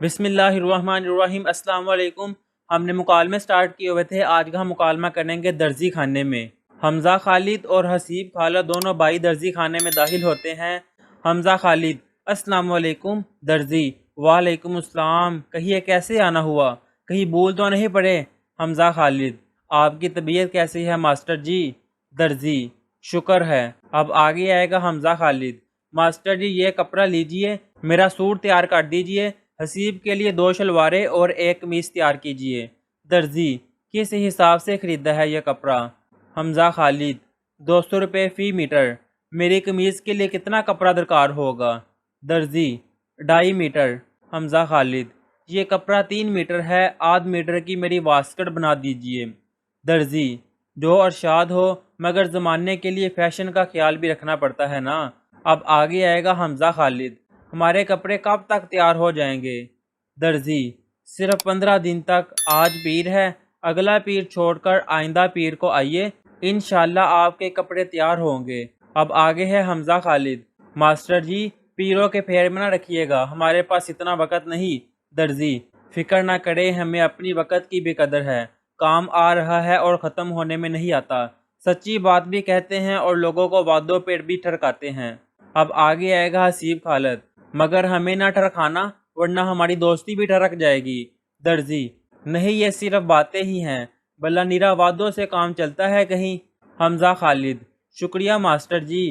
بسم اللہ الرحمن الرحیم۔ السلام علیکم۔ ہم نے مکالمے سٹارٹ کیے ہوئے تھے، آج کا ہم مکالمہ کریں گے درزی خانے میں۔ حمزہ خالد اور حسیب خالہ دونوں بھائی درزی خانے میں داخل ہوتے ہیں۔ حمزہ خالد: السلام علیکم۔ درزی: وعلیکم السلام، کہیے کیسے آنا ہوا، کہیں بھول تو نہیں پڑے؟ حمزہ خالد: آپ کی طبیعت کیسی ہے ماسٹر جی؟ درزی: شکر ہے۔ اب آگے آئے گا حمزہ خالد: ماسٹر جی یہ کپڑا لیجئے، میرا سوٹ تیار کر دیجئے، حسیب کے لیے 2 شلواریں اور 1 قمیص تیار کیجئے۔ درزی: کس حساب سے خریدا ہے یہ کپڑا؟ حمزہ خالد: 200 روپے فی میٹر۔ میری قمیص کے لیے کتنا کپڑا درکار ہوگا؟ درزی: 2.5 میٹر۔ حمزہ خالد: یہ کپڑا 3 میٹر ہے، آدھ میٹر کی میری واسکٹ بنا دیجئے۔ درزی: جو ارشاد ہو، مگر زمانے کے لیے فیشن کا خیال بھی رکھنا پڑتا ہے نا۔ اب آگے آئے گا حمزہ خالد: ہمارے کپڑے کب تک تیار ہو جائیں گے؟ درزی: صرف 15 دن تک، آج پیر ہے، اگلا پیر چھوڑ کر آئندہ پیر کو آئیے، انشاءاللہ آپ کے کپڑے تیار ہوں گے۔ اب آگے ہے حمزہ خالد: ماسٹر جی پیروں کے پھیر میں نہ رکھیے گا، ہمارے پاس اتنا وقت نہیں۔ درزی: فکر نہ کریں، ہمیں اپنی وقت کی بھی قدر ہے، کام آ رہا ہے اور ختم ہونے میں نہیں آتا، سچی بات بھی کہتے ہیں اور لوگوں کو وعدوں پر بھی ٹھرکاتے ہیں۔ اب آگے آئے گا حسیب خالد: مگر ہمیں نہ ٹھرکانا ورنہ ہماری دوستی بھی ٹھرک جائے گی۔ درزی: نہیں، یہ صرف باتیں ہی ہیں، بلا نیرا وعدوں سے کام چلتا ہے کہیں؟ حمزہ خالد: شکریہ ماسٹر جی۔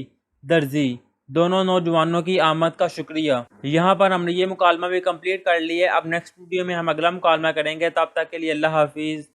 درزی: دونوں نوجوانوں کی آمد کا شکریہ۔ یہاں پر ہم نے یہ مکالمہ بھی کمپلیٹ کر لیے۔ اب نیکسٹ ویڈیو میں ہم اگلا مکالمہ کریں گے، تب تک کے لیے اللہ حافظ۔